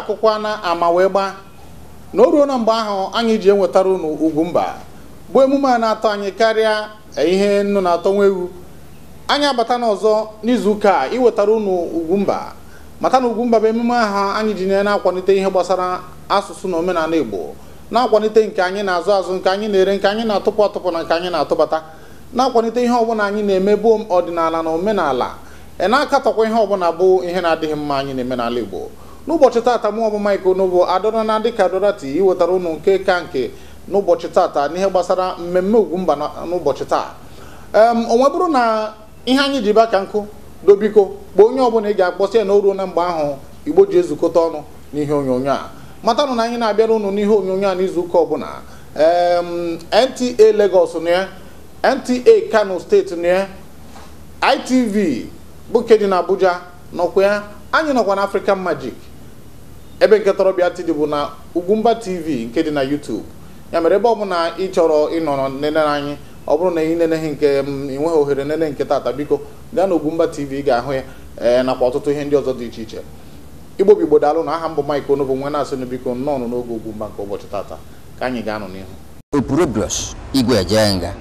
akụkwa na ama wee gba na o ruo na mgbe ahụ anyị ji enwetara unu Ugwumba bụ emume a na-atọ anyị karịa ihe nnu na-atọ nwa ewu. Anyị abata n'ọzọ n'izu ụka a iwetara unu Ugwumba mata na Ugwumba bụ emume ahụ anyị ji na-akwalite ihe gbasara asụsụ na omenala Igbo, na-akwalite nke anyị na-azụ azụ, nke anyị na-ere, nke anyị na-atụpụ atụpụ na nke anyị na-atụbata, na-akwalite ihe ọbụla anyị na-eme bụ ọdịnala na omenala, na-akatọkwa ihe ọbụla bụ ihe na-adịghị mma anyị na-eme n'ala Igbo. N'ụbọchị tata mụ bụ Mike Onovo adọrọ na dịka Adorati iwetara unu nke ka nke n'ụbọchị tata n'ihe gbasara mmemme Ugwumba n'ụbọchị taa. Onwe bụrụ na ihe anyị ji baka nkụ dobiko bụ onye ọbụla ị ga-akpọsị ya na o ruo na mgbe ahụ Igbo ji ezukọta ọnụ n'ihe onyonyo a. Matanụ na anyị na-abịara unu n'ihe onyonyo a n'izu ụka ọbụla. NTA Lagos na ya, NTA Kano steeti na ya, ITV bụ nke dị na Abuja nọkwa ya, anyị nọkwa na African Magic. Ebe nke tọrọbịa tidị bụ na Ugwumba TV nke dị na YouTube. Ya mere ebe ọbụla ị chọrọ ịnọ nene anyị, ọ bụrụ na ị neneghị nke enweghị ohere nene nke tata, biko gaa na Ugwumba TV ị ga-ahụ ya nakwa ọtụtụ ihe ndị ọzọ dị iche iche. Igbo bụ Igbo daalụ na aha mbụ Mike Onovo nwe na-asị na biko nnọọ n'oge Ugwumba nke ụbọchị tata ka anyị ga-anọ n'ihu. Opurobios Igwe Ejenga.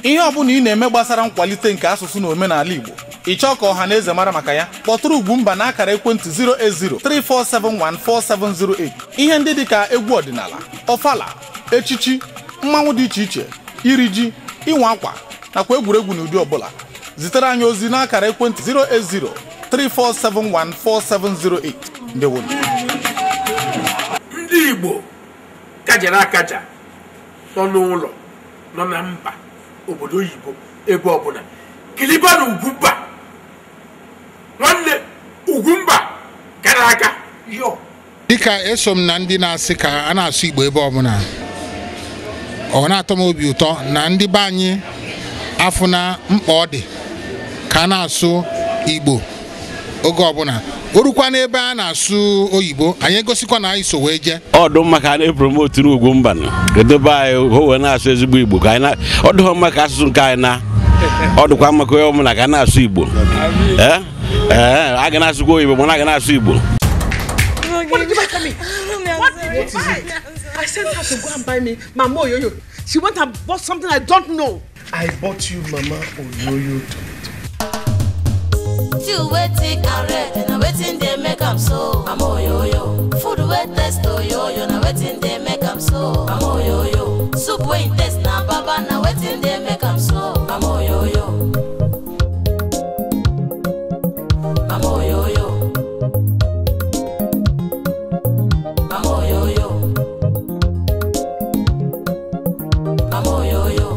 Ihe ọbụla ị na-eme gbasara nkwalite nke asụsụ na omenala Igbo, ịchọ ka ọha na eze mara maka ya, kpọtụrụ Ugwumba na akara ekwentị 08034714708. Ihe ndị dịka egwu ọdịnala, ọfala, echichi, mmanwụ dị iche iche, iri ji, ịnwa akwa nakwa egwuregwu n'ụdị ọbụla. Zitere anyị ozi na akara ekwentị 08034714708. Ndewo. Ndị Igbo kajara akaja nọ n'ụlọ nọ na mba obodo oyibo ebe ọbụla kiliba na Ugwumba nwanne Ugwumba gara aga yo dịka eso m na ndị na-asị ka a na-asụ Igbo ebe ọbụla ọ na-atọ m obi ụtọ na ndị be anyị afụ na mkpa ọ dị ka a na-asụ Igbo oge ọbụla orukwa n'ebe a na-asụ oyibo anyị egosikwa na anyị so wee je ọdụ maka a na-epromote Ugwumba kedobe anyị ho wee na-asụ ezigbo Igbo ka anyị ọ dịghọ maka asụsụ nke anyị na ọ dịkwa maka onye ọbụla ka a na-asụ Igbo a ga na-asụkwa oyibo mana a ga na-asụ Igbo. What did you buy for me? What is it? I sent her to go and buy me Mama Oyoyo. She went and bought something I don't know. I bought you Mama Oyoyo You waiting and red, now waiting they make am so. Mama Oyoyo. Food wet test Oyoyo, now waiting they make am so. Mama Oyoyo. Soup wait test now Baba, now waiting they make am so. Mama Oyoyo. Mama Oyoyo. Mama Oyoyo. Mama Oyoyo.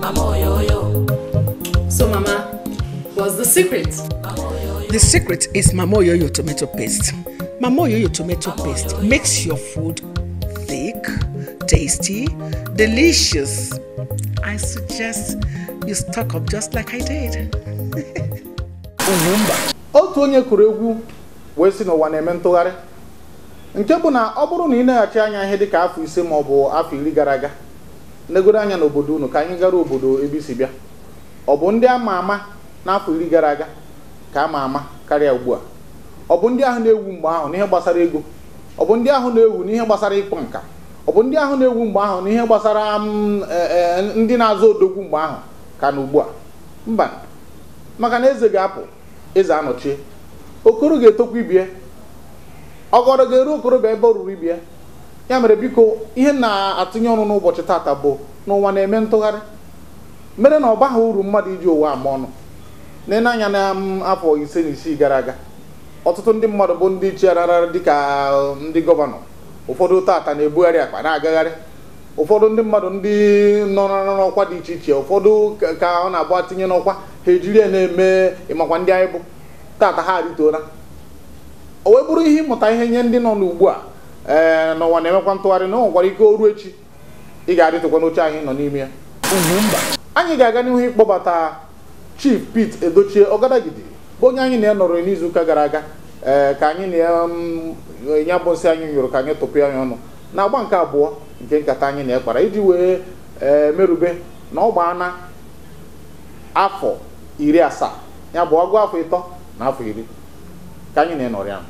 Mama Oyoyo. So, Mama, what's the secret? The secret is Mama Oyoyo tomato paste. Mama Oyoyo tomato paste makes your food thick, tasty, delicious. I suggest you stock up just like I did. Otu onye kụrụ egwu wee si n'ụwa na-eme ntụgharị nke bụ na ọ bụrụ na ị na-aghachi anya ihe dịka afọ 5 ma ọ bụ afọ 10 gara aga negoro anya n'obodo unu ka anyị gara obodo ebe isi bịa ọ bụ ndị ama ama n'afọ 10 gara aga ka ama ama karịa ugbu a ọ bụ ndị ahụ na-ewu mgbe ahụ n'ihe gbasara ego ọ bụ ndị ahụ na-ewu n'ihe gbasara ịkpọ nka ọ bụ ndị ahụ na-ewu mgbe ahụ n'ihe gbasara ndị na-azụ odogwu mgbe ahụ ka na ugbu a mba maka na eze ga-apụ eze anọchie okoro ga-etokwa ibie ọgọrọ ga-eru okorobịa ebe ọ ruru ibie ya mere biko ihe na-atụnye ọnụ n'ụbọchị tata bụ n'ụwa na-eme ntụgharị mere na ọ baghị uru mmadụ iji ụwa ama ọnụ n'anya na afọ 5 na 6 gara aga ọtụtụ ndị mmadụ bụ ndị chiarara dịka ndị gọvanọ ụfọdụ tata na-ebugharị akpa na-agagharị ụfọdụ ndị mmadụ ndị nọ n'ọkwa dị iche iche ụfọdụ ka ọ na-abụ atinye n'ọkwa ha ejiri na-eme ịmakwa ndị anyị bụ tata ha arịtoola o wee bụrụ ihe ịmụta ihe nye ndị nọ n'ugbu a n'ụwa na-emekwa ntụgharị na o nwekwara ike o ruo echi ị ga-arịtụkwa n'oche anyị nọ n'ime ya anyị ga-aga n'ihu ịkpọbata Chief Pete Edochie Ọgadagidi bụ onye anyị na-enọrọ n'izuụka gara aga ka anyị na-enya bụ nsị anyị nyụrụ ka anyị tụpụ ya ọnụ na agba nke abụọ nke nkata anyị na-ekpara iji wee merube na ọ gbaana afọ 70 ya bụ ọgụ afọ 3 na afọ 10 ka anyị na-enọrọ ya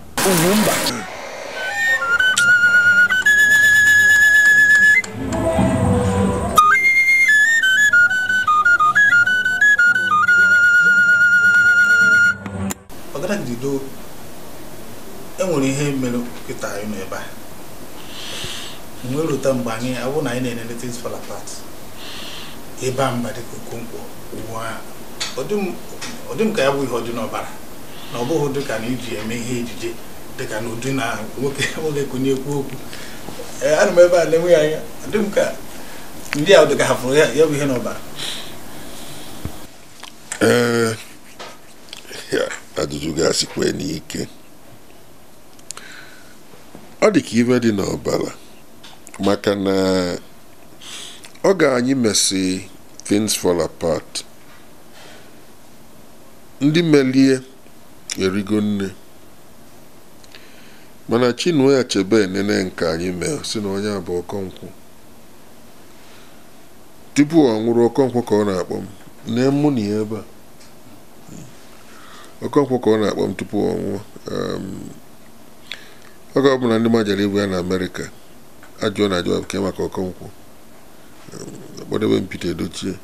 Ọgadagidi enwere ihe mere kịta anyị n'ebe a mgbe lụta mgbe anyị abụ na anyị na-enene Things Fall Apart ebe a mba dịka Okonkwo ọ dị m ka ya bụ ihe ọjọọ n'ọbara na ọ bụghị dịka na iji eme ihe ejije dịka na ụdị na nwoke ekwu okwu ana m ebe a na-enwe ya anya dị m ka ndị a dịka ha fụrụ ya bụ ihe n'ọbara ajụjụ ga-asịkwa n'ike ọ dị ka ibe dị n'ọbara maka na ọ ga-anyị mesị Things Fall Apart ndị melie erigo nne mana Chinua Achebe nene nke anyị mee si na onye abụ Okonkwo tupu ọ nwụrụ Okonkwo ka ọ na-akpọ m nne mụ na ya ebe a Okonkwo ka ọ na-akpọ m tupu ọ nwụọ oge ọ bụla ndị majara ibu ya na Amerịka ajụọ na ajụọ ke maka Okonkwo kpọdebe m Pete Edochie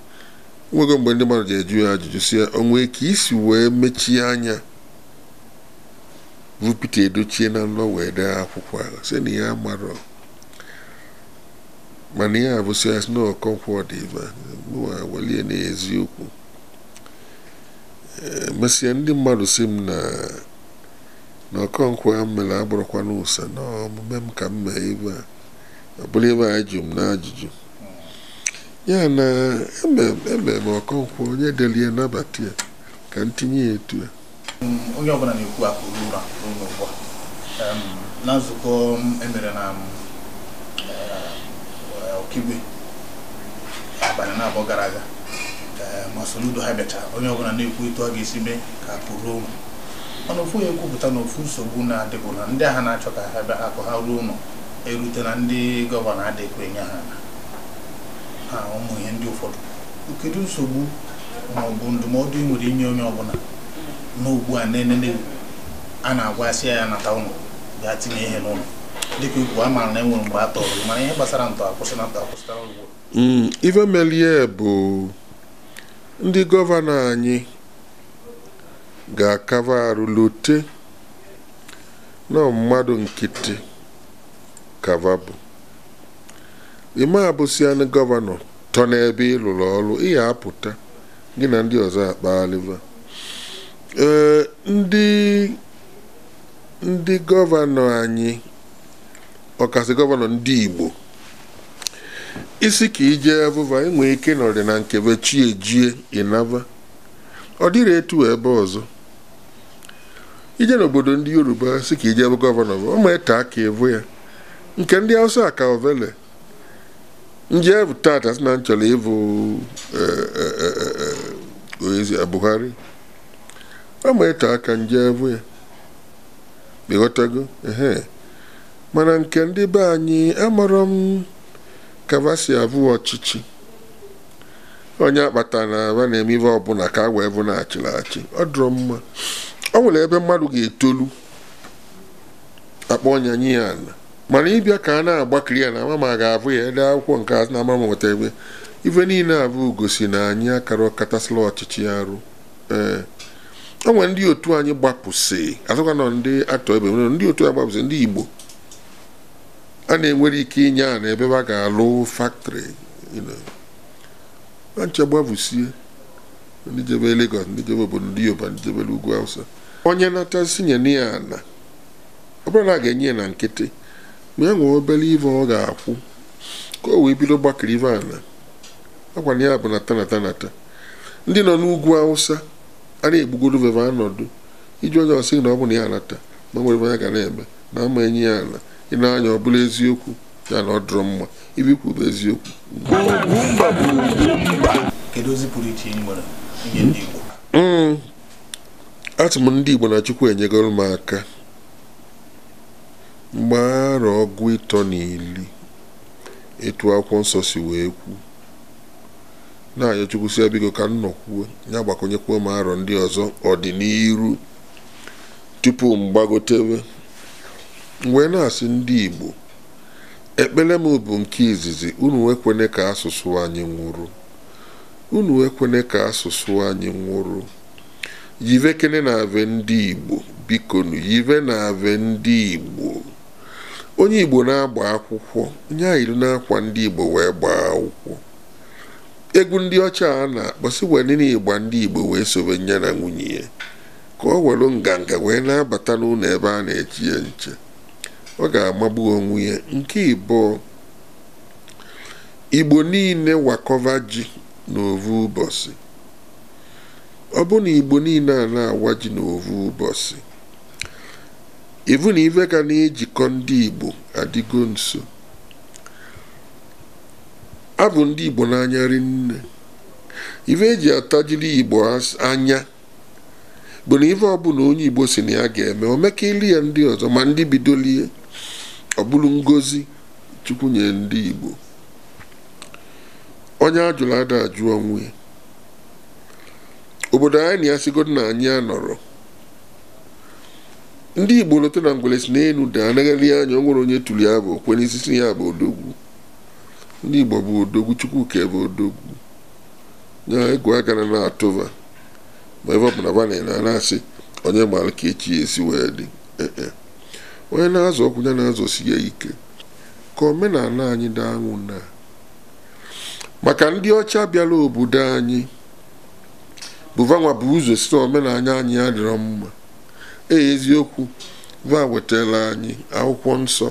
nwego mgbe ndị mmadụ ji eju ya ajụjụ si ya onwe ka isi wee mechie anya bụ Pete Edochie na nlọ wee dee akwụkwọ ahụ si na ya amarọ mana ya bụ si ya si na Okonkwo dị ibe welie na eziokwu mesịa ndị mmadụ si m na Okonkwo ya mere agbụrụkwa n'ụsa na omume m ka m mee ebe a ọ bụrụ ebe a jụ m na ajụjụ ya na ememe Okonkwo onye delie nabata ya ka ntinye ya etu ya onye ọbụla na-ekwu akụrụ ụra n'ugbu a na nzukọ emere na Okigwe abalị na abụọ gara aga ma Soludo ha bịachara onye ọbụla na-ekwu etu a ga-esi mee ka akụrụ ụlọ mana ofu ya ekwupụta na ofu nsogbu na-adịbụ na ndị agha na-achọ ka akụ ha ruo ụlọ erute na ndị gọvanọ adịkwa enye ha ụmụ ihe ndị ụfọdụ. Kedu nsogbu ma ọ bụ ndụmọdụ ị nwere inye onye ọbụla n'ugbu a na-enene a na-agwasị ya nata ụlọ bịa tinye ihe n'ụlọ dịka ugwu a maara na enwere mgbe a tọrọ mana ihe gbasara ntọ akwụsịtara ugbu ife melie bụ ndị gọvanọ anyị ga-akava arụ lote na mmadụ nkịtị kava bụ ime abụsịanụ gọvanọ tọ n'ebe ị lụrụ ọrụ ị ya apụta gị na ndị ọzọ akpaliva ndị gọvanọ anyị ọkasị gọvanọ ndị Igbo isi ka ije avụva enwee ike nọrị na nkebe chi ejie ịnava ọ dịrị etu ebe ọzọ ije n'obodo ndị Yoruba si ka ije ebe gọvanọ bụ ọma ete aka evu ya nke ndị Hausa aka ovele nje evu tata si na nchọrọ ịvụ Buhari ọma ete aka nje evu ya ịghọtago mana nke ndị be anyị amarọ m kavasi avụ ọchịchị onye akpata na aba na-eme ive ọbụla ka a wee bụ na-achịrị achị ọ dụrụ mma ọ nwere ebe mmadụ ga-etolu akpọ ọnya nye ya ala mana ịbịa ka a na-agbakiri ya na ama ma ga-avụ ya ede akwụkwọ nke azụ na ama ma nweta ebe ife niile abụ gosi na anyị akara ọkatasịla ọchịchị ya arụ o nwere ndị otu anyị gbapụsị azụkwa nọ ndị aktọ ebe ndị otu a gbapụsị ndị Igbo a na-enwere ike inye a na ebe a ga-alụ factory nche gbapụsie ndị jebe Lagos ndị jebe obodo ndị Yoruba ndị jebe ugwu Hausa onye natasị nye ya na ọ bụrụ na a ga-enye ya na nkịtị ma ya nwee obere ive ọ ga-akwụ ka o wee bido gbakiri ive ana agwana ya bụ na tanata ndị nọ n'ugwu Hausa a na-egbugoro veve anọdụ iji onye ọsị na ọ bụ na ya anata ma nwere ya ga na-eme na ama enye ya ala ị na-anya ọ bụla eziokwu ya na ọ dụrụ mma ibikwu bụ eziokwu. Kedu ozi pụrụ iche ị nwere nye ndị Igbo? Atụ m ndị Igbo na Chukwu enyegoro m aka mgbe arọ 310 etu akwụkwọ nsọ si wee kwu na-ayọ Chukwu si abigo ka nnọkwuo ya gbakonyekwuo m arọ ndị ọzọ ọdịniru tupu mgbagotebe wee na-asị ndị Igbo ekpere m bụ nke izizi unu ekwene ka asụsụ anyị nwụrụ unu ekwene ka asụsụ anyị nwụrụ yive kene na ave ndị Igbo bikonu yive na ave ndị Igbo onye Igbo na-agba akwụkwọ nye ilu na-akwa ndị Igbo wee gbaa akwụkwọ egwu ndị ọcha a na-akpọsị wee nile ịgba ndị Igbo wee sobe nye na nwunye ya ka ọ were nganga wee na-abata n'ụlọ ebe a na-echi ya nche ọ ga-amagbu onwe ya. Nke ịbụọ Igbo niile wakọva ji n'ovu ụbọchị ọ bụ na Igbo niile a na-awa ji n'ovu ụbọchị ivu na ive ga na-ejikọ ndị Igbo adịgo nso abụ ndị Igbo n'anya rinne ive eji atajiri Igbo anya bụ na ive ọbụla onye Igbo si na ya ga-eme o meka ili ya ndị ọzọ ma ndị bidolie ọ bụrụ ngozi Chukwu nye ndị Igbo. Onye ajụrụ ada ajụ onwe ya obodo anyị na ya sigodo na anyị anọrọ ndị Igbo lote na ngwele si n'elu da anaghị anya onwere onye tụrụ ya bụ okwe n'isisi ya bụ odogwu. Ndị Igbo bụ odogwu Chukwu ka bụ odogwu ya egwu agana na-atụva ma ebe ọ bụ na ba na-asị onye mara ka echi esi wee dị onye na-azụ ọkwụ ya na-azụsi ya ike ka omenala anyị daa anwụ na maka ndị ọcha bịara obodo anyị bụvanwa bụ ụzọ si omenala anyị adịrọ mma eziokwu va wetara anyị akwụkwọ nsọ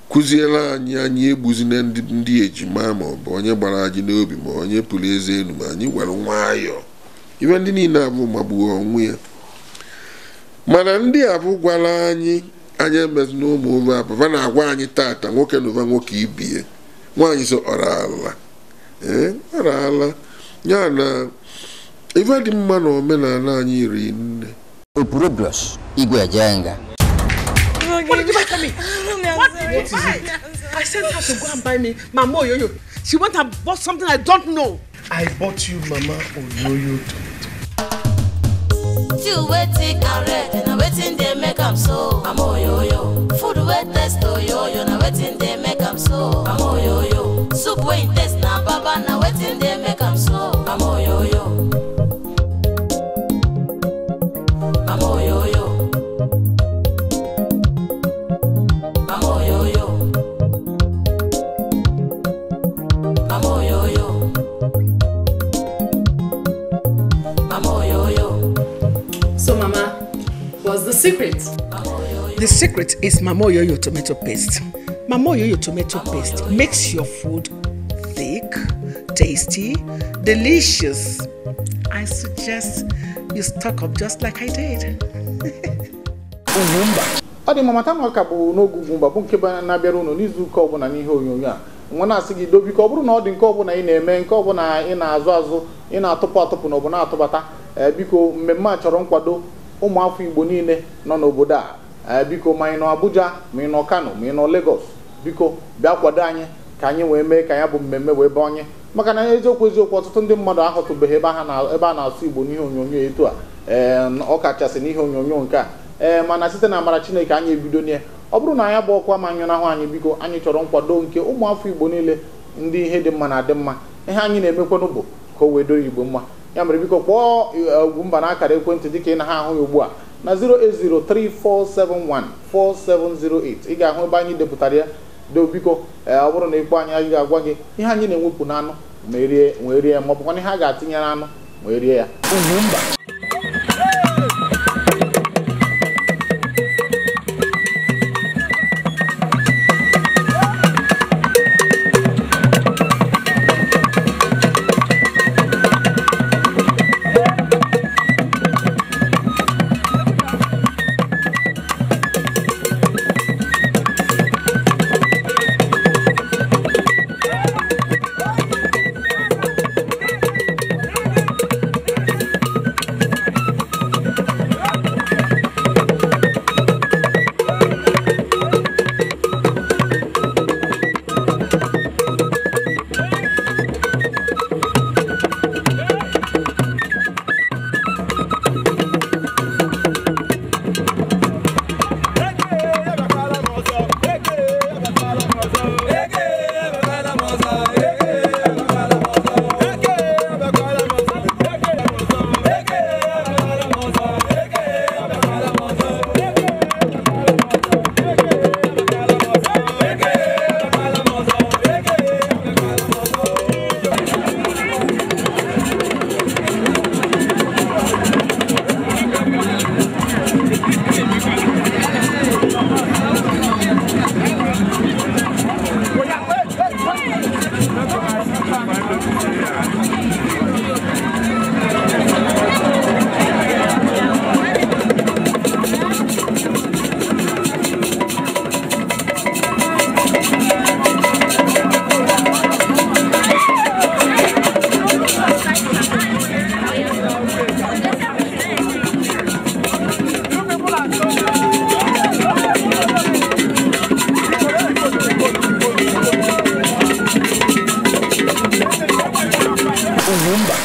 kụziela anyị egbuzina ndị ejima ma ọ bụ onye gbara anyị n'obi ma onye pụrụ eze elu ma anyị were nwayọọ iwe ndị niile abụ magbuo onwe ya mana ndị abụ gwara anyị emezi n'ụmụ ụmụ abụba na-agwa anyị tata nwoke na ụba nwoke ibie nwaanyị so ọrala ya na ife dị mma na omenala anyị iri nne Opurobios Igwe Ejenga. What did you buy for me? What did you buy? I sent her to go and buy me Mama Oyoyo. She went and bought something I don't know. I bought you Mama Oyoyo tomato. Till waiting and red, and waiting they make am so. Mama Oyoyo. Food wet test Oyoyo, na waiting they make am so. Mama Oyoyo. Soup wet test na baba, na waiting they make am so. Mama Oyoyo. Mama Oyoyo. Mama Oyoyo. Mama Oyoyo. Mama Oyoyo. So Mama, what's the secret? The secret is Mama Oyoyo tomato paste. Mama Oyoyo tomato paste makes your food thick, tasty, delicious. I suggest you stock up just like I did. Ọ dị mama tama ka bụ n'ogu Ugwumba bụ nke na-abịara unu n'izu ụka ọbụla n'ihe onyonyo a nwa na-asị gị dobi ka ọ bụrụ na ọ dị nke ọbụla ị na-eme nke ọbụla ị na-azụ azụ ị na-atụpụ na ọ bụ na-atụbata biko mmemme a chọrọ nkwado ụmụafọ Igbo niile nọ n'obodo a biko ma ị nọ Abuja ma ị nọ Kano ma ị nọ Lagos biko bịa kwado anyị ka anyị wee mee ka ya bụ mmemme wee banye maka na eziokwu ọtụtụ ndị mmadụ ahụtụbeghị ebe a na-asụ Igbo n'ihe onyonyo etu a ọ kachasị n'ihe onyonyo nke a mana site na amara Chineke anyị ebido nye ọ bụrụ na anyị bụ ọkwa ma anyụnahụ anyị biko anyị chọrọ nkwado nke ụmụafọ Igbo niile ndị ihe dị mma na-adị mma ihe anyị na-emekwanụ bụ ka o wee doro Igbo mma ya mere biko kpọọ Ugwumba na akara ekwentị dịka ị na ha ahụ ya ugbu a na 08034714708 ị ga-ahụ ebe anyị depụtara ya do biko ọ bụrụ na ịkpọ anyị ga-agwa gị ihe anyị na-enwepụ n'anụ ma wee rie ma ọ bụkwa ihe a ga-atinyere anụ wee rie ya Ugwumba.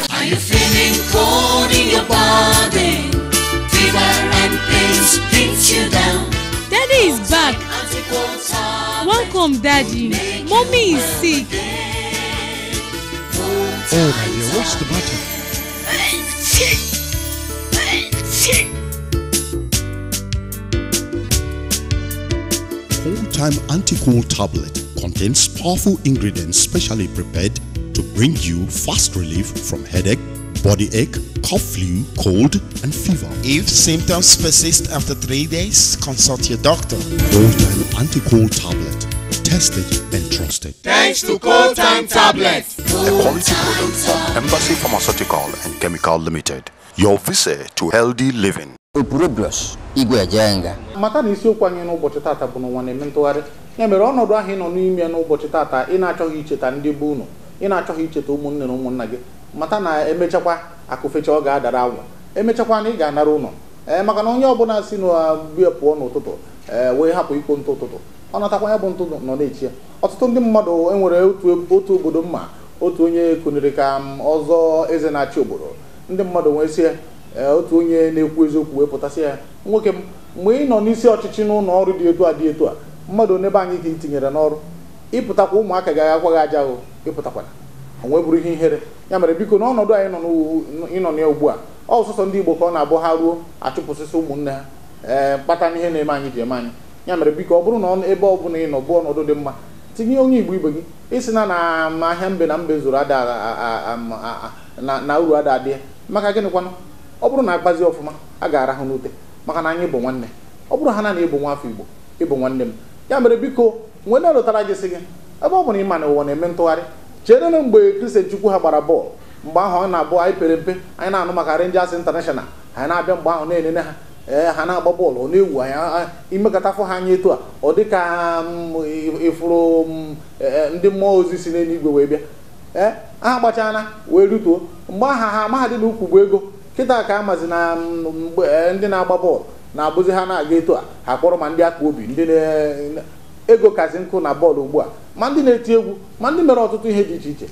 Are you feeling cold in your body? Fever and pains beat you down. Daddy is back. Welcome, Daddy. Mommy is sick. Oh, my dear, what's the matter? Full-time anti-cold tablet contains powerful ingredients specially prepared to bring you fast relief from headache, body ache, cough, flu, cold, and fever. If symptoms persist after 3 days, consult your doctor. Full-time anti-cold tablet. tested and trusted. Thanks to Cold Time Tablets. A quality product from Embassy Pharmaceutical and Chemical Limited. Your visit to healthy living. Opurobios Igwe Ejenga. Mata na isiokwu anyị n'ụbọchị tata bụ n'ụwa na-eme ntụgharị. Ya mere ọnọdụ ahụ nọ n'ime n'ụbọchị tata ị na-achọghị icheta ndị bụ unu, ị na-achọghị icheta ụmụnne na ụmụnna gị. Mata na emechakwa akụfecha ọ ga-adara agwụ. Emechakwa na ị ga-anara ụlọ. Maka na onye ọbụla si n'bịa pụọ n'ụtụtụ wee hapụ ikpo ntụ ụtụtụ. Ọ natakwa ya bụ ntụ nọ na-echi ya. Ọtụtụ ndị mmadụ enwere otu obodo mma, otu onye kunere ka ọzọ eze na-achị obodo. Ndị mmadụ nwee sie otu onye na-ekwu eziokwu wee pụtasị ya, nwoke m mgbe ị nọ n'isi ọchịchị n'ụlọ ọrụ dị etu a mmadụ n'ebe anyị ka itinyere n'ọrụ ịpụtakwa ụmụaka ga-agakwaghị aja ahụ ịpụtakwana o nwee bụrụ ihe ihere. Ya mere biko n'ọnọdụ anyị ịnọ na ugbu a ọsụsọ ndị Igbo ka ọ na-abụ ha ruo achụpụsịsị ụmụnne ha kpata n'ihe na-eme anyị ji eme anyị. Ya mere biko ọ bụrụ na ebe ọ bụla ị nọ bụ ọnọdụ dị mma tinye onye Igbo ibe gị isi na ahịa mbe na mbe zụrụ na uru ada adị maka gịnịkwanụ ọ bụrụ na agbazi ọfụma a ga-arahụ n'ute maka na anyị bụ nwanne. Ọ bụrụ ha na ịbụ nwafọ Igbo ịbụ nwanne m. Ya mere biko nwee na-elụtara gị sị gị ebe ọ bụla ịma na ụwa na-eme ntụgharị chere na mgbe Christian Chukwu ha gbara bọọlụ mgbe ahụ ọ na-abụ anyị pere mpe anyị na-anụ maka Rangers International anyị na-abịa mgbe ahụ na-enene ha ha na-agba bọọlụ ọ na-ewu anyị imekọtafọ ha anya etu a ọ dị ka ịfụrụ ndị mmụọ ozi si n'eluigwe wee bịa ha gbachana wee rutuo mgbe aha ha mahadum dị n'ukwu bụ ego kịta ka amazi na ndị na-agba bọọlụ na-abụzi ha na-aga etu a ha kpọrọ ma ndị aka obi ndị ego kazi nkụ na bọọlụ ugbu a ma ndị na-eti egwu ma ndị mere ọtụtụ ihe dị iche iche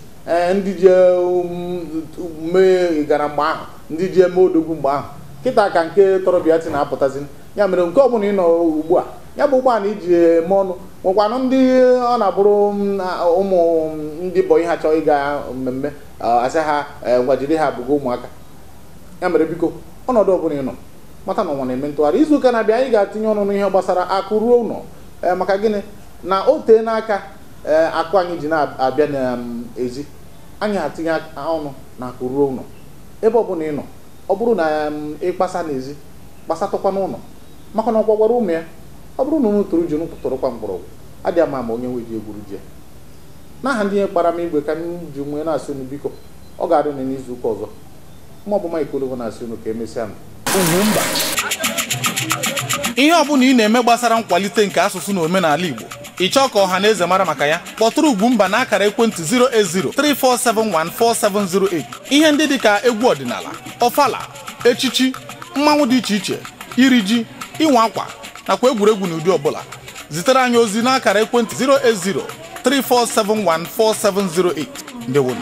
ndị ji mee gara mgbe ahụ ndị ji eme odogwu mgbe ahụ kịta ka nke tọrọbịa na-apụtazi. Ya mere nke ọbụla ị nọ ugbu a ya bụ ụgbọala iji eme ọnụ nwekwanụ ndị ọ na-abụrụ ụmụ ndị bọyị ha chọọ ịga mmemme asị ha gwajiri ha abụgo ụmụaka. Ya mere biko ọnọdụ ọbụla ị nọ mata na ụwa na-eme ntụgharị. Izu ụka na-abịa anyị ga-atinye ọnụ n'ihe gbasara akụ ruo ụlọ maka gịnị na o tee n'aka akụ anyị ji na-abịa n'ezi anyị atinye ọnụ na akụ ruo ụlọ ebe ọbụla ị nọ. Ọ bụrụ na ịkpasa n'ezi kpasatụkwa n'ụlọ maka na ọkwa gwara ụmụ ya ọ bụrụ na unu tụrụ ji unu tụrụkwa mgbọrọgwụ adịghị ama onye nwe ji egwuru ji n'aha ndị ihe kpara m igwe ka m ji nwee na-asị unu biko ọ ga-adị n'izu ụka ọzọ ma ọ bụ Mike Ologo na-asị unu ka emesịa m Ugwumba. Ihe ọbụla ị na-eme gbasara nkwalite nke asụsụ na omenala Igbo ị chọọ ka ọha na eze mara maka ya kpọtụrụ Ugwumba na akara ekwentị 08034714708. Ihe ndị dịka egwu ọdịnala, ọfala, echichi, mmanwụ dị iche iche, iri ji, ịnwa akwa nakwa egwuregwu n'ụdị ọbụla zitere anyị ozi n'akara ekwentị 08034714708. Ndewo.